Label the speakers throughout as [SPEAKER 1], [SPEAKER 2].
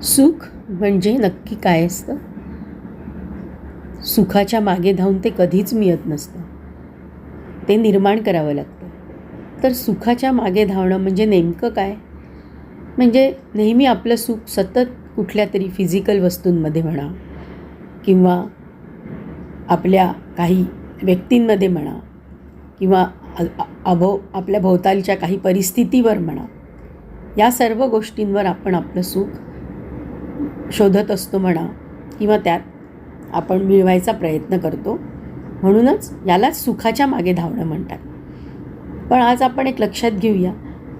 [SPEAKER 1] सुख म्हणजे नक्की काय असतं? सुखाच्या मागे धावून ते कधीच मिळत नसतं. ते निर्माण करावं लागतं. तर सुखाच्या मागे धावणं म्हणजे नेमकं काय? म्हणजे नेहमी आपलं सुख सतत कुठल्या तरी फिजिकल वस्तूंमध्ये म्हणा किंवा आपल्या काही व्यक्तींमध्ये म्हणा किंवा आपल्या भोवतालच्या काही परिस्थितीवर म्हणा, या सर्व गोष्टींवर आपण आपलं सुख शोधत असतो म्हणा किंवा त्यात आपण मिळवायचा प्रयत्न करतो. म्हणूनच यालाच सुखाच्या मागे धावणं म्हणतात. पण आज आपण एक लक्षात घेऊया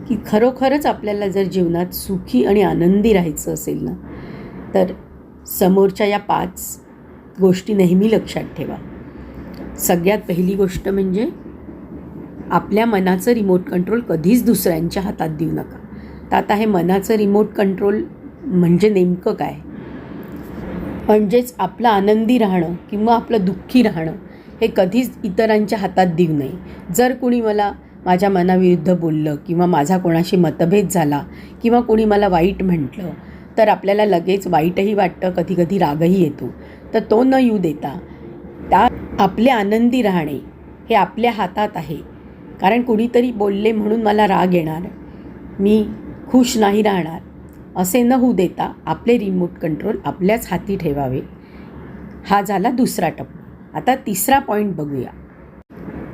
[SPEAKER 1] की खरोखरच आपल्याला जर जीवनात सुखी आणि आनंदी राहायचं असेल ना, तर समोरच्या या 5 गोष्टी नेहमी लक्षात ठेवा. सगळ्यात पहिली गोष्ट म्हणजे आपल्या मनाचं रिमोट कंट्रोल कधीच दुसऱ्यांच्या हातात देऊ नका. तर आता हे मनाचं रिमोट कंट्रोल म्हणजे नेमकं काय? म्हणजेच आपलं आनंदी राहणं किंवा आपलं दुःखी राहणं हे कधीच इतरांच्या हातात देऊ नये. जर कुणी मला माझ्या मनाविरुद्ध बोललं किंवा माझा कोणाशी मतभेद झाला किंवा कोणी मला वाईट म्हटलं, तर आपल्याला लगेच वाईटही वाटतं, कधीकधी रागही येतो. तर तो न येऊ देता त्या आपले आनंदी राहणे हे आपल्या हातात आहे. कारण कुणीतरी बोलले म्हणून मला राग येणार, मी खुश नाही राहणार, असे न होऊ देता आपले रिमोट कंट्रोल आपल्याच हाती ठेवावे. हा झाला दुसरा टप्पा. आता तिसरा पॉईंट बघूया.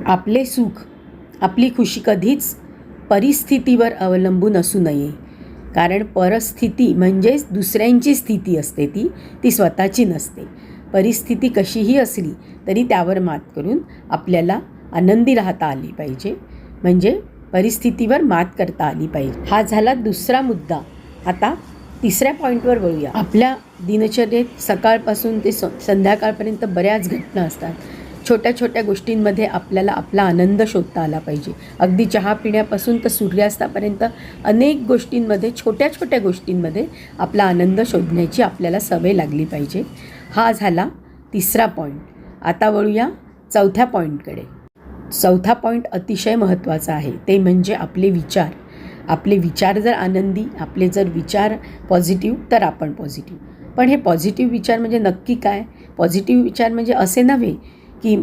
[SPEAKER 1] आपले सुख, आपली खुशी कधीच परिस्थितीवर अवलंबून असू नये. कारण परिस्थिती म्हणजेच दुसऱ्यांची स्थिती असते, ती स्वतःची नसते. परिस्थिती कशीही असली तरी त्यावर मात करून आपल्याला आनंदी राहता आली पाहिजे. म्हणजे परिस्थितीवर मात करता आली पाहिजे. हा झाला दुसरा मुद्दा. आता तिसऱ्या पॉईंटवर वळूया. आपल्या दिनचर्येत सकाळपासून ते संध्याकाळपर्यंत बऱ्याच घटना असतात. छोट्या छोट्या गोष्टींमध्ये आपल्याला आपला आनंद शोधता आला पाहिजे. अगदी चहा पिण्यापासून तर सूर्यास्तापर्यंत अनेक गोष्टींमध्ये, छोट्या छोट्या गोष्टींमध्ये आपला आनंद शोधण्याची आपल्याला सवय लागली पाहिजे. हा झाला तिसरा पॉईंट. आता वळूया चौथ्या पॉईंटकडे. चौथा पॉईंट अतिशय महत्त्वाचा आहे. ते म्हणजे आपले विचार. आपले विचार जर आनंदी, आपले जर विचार पॉझिटिव्ह, तर आपण पॉझिटिव्ह. पण हे पॉझिटिव्ह विचार म्हणजे नक्की काय? पॉझिटिव्ह विचार म्हणजे असे नव्हे की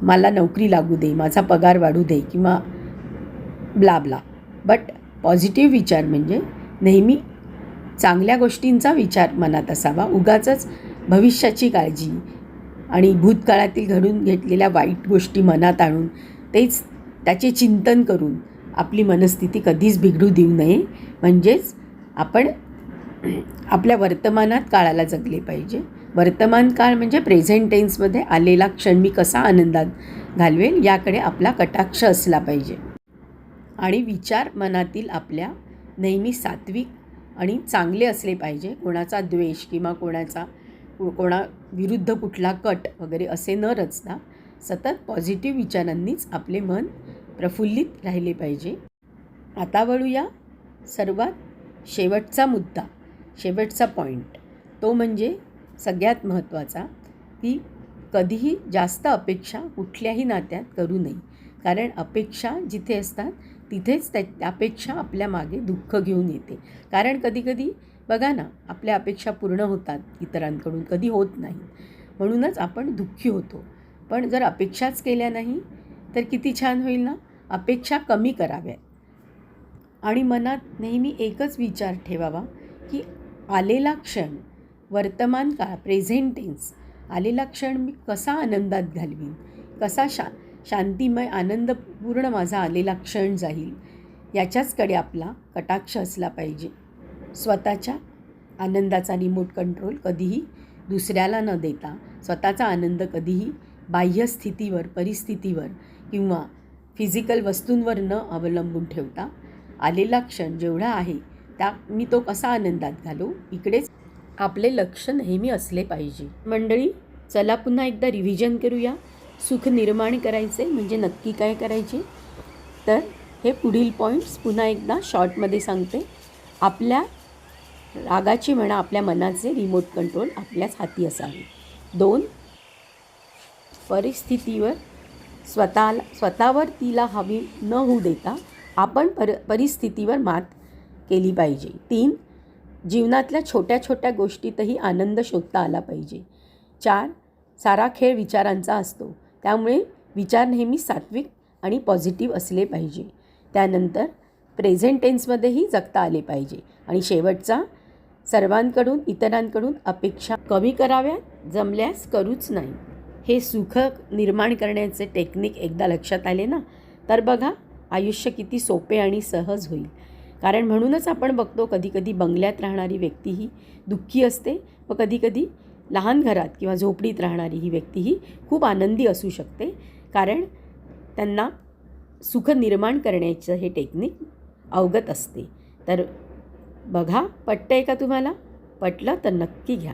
[SPEAKER 1] मला नोकरी लागू दे, माझा पगार वाढू दे किंवा ब्ला ब्ला. बट पॉझिटिव्ह विचार म्हणजे नेहमी चांगल्या गोष्टींचा विचार मनात असावा. उगाचच भविष्याची काळजी आणि भूतकाळातील घडून घेतलेल्या वाईट गोष्टी मनात आणून त्याचे चिंतन करून आपली मनस्थिती कधीच बिघडू देऊ नये. म्हणजेच आपण आपल्या वर्तमानात काळाला जगले पाहिजे. वर्तमान काळ म्हणजे प्रेझेंट टेन्समध्ये आलेला क्षण मी कसा आनंदात घालवेल याकडे आपला कटाक्ष असला पाहिजे. आणि विचार मनातील आपल्या नेहमी सात्विक आणि चांगले असले पाहिजे. कोणाचा द्वेष किंवा कोणा विरुद्ध कुठला कट वगैरे असे न रचता सतत पॉझिटिव्ह विचारांनीच आपले मन प्रफुल्लित राहिले पाहिजे. आता वळूया सर्वात शेवटचा मुद्दा, शेवटचा पॉईंट. तो म्हणजे सगळ्यात महत्त्वाचा, की कधीही जास्त अपेक्षा कुठल्याही नात्यात करू नये. कारण अपेक्षा जिथे असतात तिथेच त्यापेक्षा आपल्या मागे दुःख घेऊन येते. कारण कधीकधी बघा ना, आपल्या अपेक्षा पूर्ण होतात इतरांकडून, कधी होत नाही. म्हणूनच आपण दुःखी होतो. पण जर अपेक्षाच केल्या नाही तर किती छान होईल ना. अपेक्षा कमी कराव्यात आणि मनात नेहमी एकच विचार ठेवावा की आलेला क्षण, वर्तमान काळ, प्रेझेंट टेन्स, आलेला क्षण मी कसा आनंदात घालवीन, कसा शांतिमय आनंदपूर्ण माझा आलेला क्षण जाईल, याच्याचकडे आपला कटाक्ष असला पाहिजे. स्वतःच्या आनंदाचा रिमोट कंट्रोल कधीही दुसऱ्याला न देता, स्वतःचा आनंद कधीही बाह्य स्थितीवर, परिस्थितीवर किंवा फिजिकल वस्तूंवर न अवलंबून ठेवता आलेला क्षण जेवढा आहे मी तो कसा आनंदात घालू, इकडेच आपले लक्ष नेहमी असले पाहिजे. मंडळी, चला पुन्हा एकदा रिव्हिजन करूया. सुख निर्माण करायचे म्हणजे नक्की काय करायचे? तर हे पुढील पॉईंट्स पुन्हा एकदा शॉर्टमध्ये सांगते. आपल्या रागाची म्हणा, आपल्या मनाचे रिमोट कंट्रोल आपल्याच हाती असावे. 2, परिस्थितीवर स्वतःवर तिला हवी न होऊ देता आपण परिस्थितीवर मात केली पाहिजे. 3, जीवनातल्या छोट्या छोट्या गोष्टीतही आनंद शोधता आला पाहिजे. 4. सारा खेळ विचारांचा असतो, त्यामुळे विचार नेहमी सात्विक आणि पॉझिटिव्ह असले पाहिजे. त्यानंतर प्रेझेंट टेन्समध्येही जगता आले पाहिजे. आणि शेवटचा, सर्वांकडून इतरांकडून अपेक्षा कमी कराव्यात, जमल्यास करूच नाही. हे सुख निर्माण करण्याचे टेक्निक एकदा लक्षात आले ना, तर बघा आयुष्य किती सोपे आणि सहज होईल. कारण म्हणूनच आपण बघतो कधीकधी बंगल्यात राहणारी व्यक्ती ही दुःखी असते व कधीकधी लहान घरात किंवा झोपडीत राहणारी ही व्यक्ती ही खूप आनंदी असू शकते. कारण त्यांना सुख निर्माण करण्याचं हे टेक्निक अवगत असते. तर बघा, पटतंय का तुम्हाला? पटलं तर नक्की घ्या.